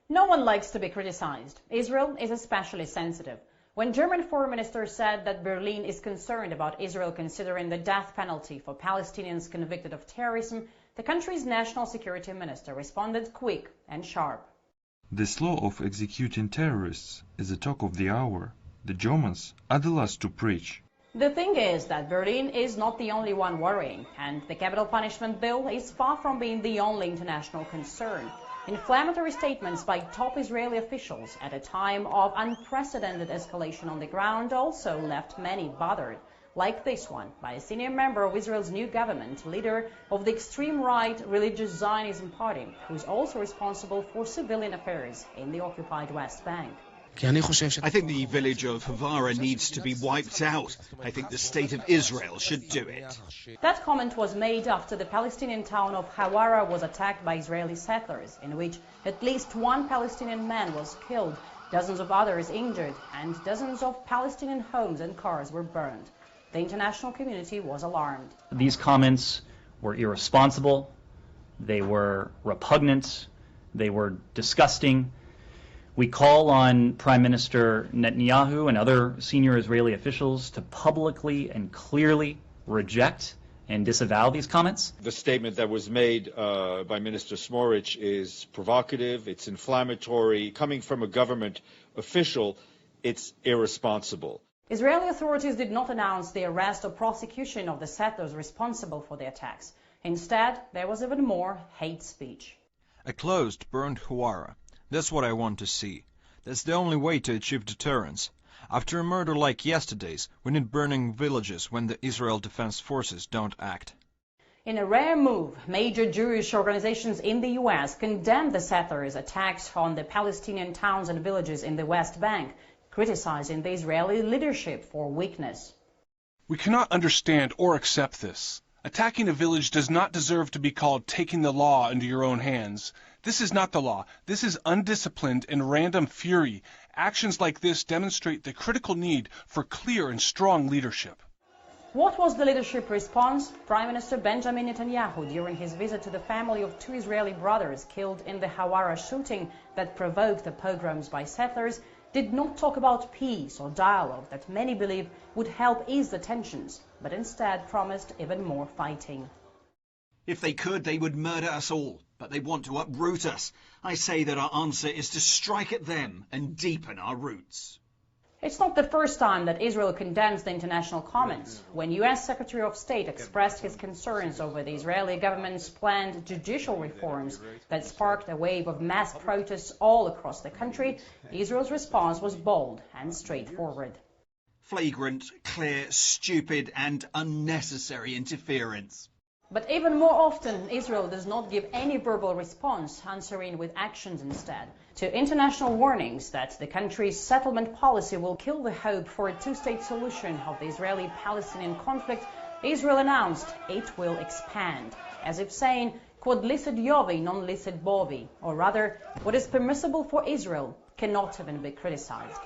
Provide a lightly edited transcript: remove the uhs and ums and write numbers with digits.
No one likes to be criticized. Israel is especially sensitive. When German Foreign Minister said that Berlin is concerned about Israel considering the death penalty for Palestinians convicted of terrorism, the country's national security minister responded quick and sharp. This law of executing terrorists is the talk of the hour. The Germans are the last to preach. The thing is that Berlin is not the only one worrying, and the capital punishment bill is far from being the only international concern. Inflammatory statements by top Israeli officials at a time of unprecedented escalation on the ground also left many bothered, like this one by a senior member of Israel's new government, leader of the extreme right religious Zionism party, who is also responsible for civilian affairs in the occupied West Bank. I think the village of Havara needs to be wiped out. I think the state of Israel should do it. That comment was made after the Palestinian town of Hawara was attacked by Israeli settlers, in which at least one Palestinian man was killed, dozens of others injured, and dozens of Palestinian homes and cars were burned. The international community was alarmed. These comments were irresponsible, they were repugnant, they were disgusting. We call on Prime Minister Netanyahu and other senior Israeli officials to publicly and clearly reject and disavow these comments. The statement that was made by Minister Smotrich is provocative, it's inflammatory. Coming from a government official, it's irresponsible. Israeli authorities did not announce the arrest or prosecution of the settlers responsible for the attacks. Instead, there was even more hate speech. A closed, burned Hawara. That's what I want to see. That's the only way to achieve deterrence. After a murder like yesterday's, we need burning villages when the Israel Defense Forces don't act. In a rare move, major Jewish organizations in the U.S. condemned the settlers' attacks on the Palestinian towns and villages in the West Bank, criticizing the Israeli leadership for weakness. We cannot understand or accept this. Attacking a village does not deserve to be called taking the law into your own hands. This is not the law. This is undisciplined and random fury. Actions like this demonstrate the critical need for clear and strong leadership. What was the leadership response? Prime Minister Benjamin Netanyahu, during his visit to the family of two Israeli brothers killed in the Hawara shooting that provoked the pogroms by settlers, did not talk about peace or dialogue that many believe would help ease the tensions, but instead promised even more fighting. If they could, they would murder us all, but they want to uproot us. I say that our answer is to strike at them and deepen our roots. It's not the first time that Israel condemns the international comments. When U.S. Secretary of State expressed his concerns over the Israeli government's planned judicial reforms that sparked a wave of mass protests all across the country, Israel's response was bold and straightforward. Flagrant, clear, stupid and unnecessary interference. But even more often, Israel does not give any verbal response, answering with actions instead. To international warnings that the country's settlement policy will kill the hope for a two-state solution of the Israeli-Palestinian conflict, Israel announced it will expand, as if saying, quod licet Jovi non licet bovi, or rather, what is permissible for Israel cannot even be criticized.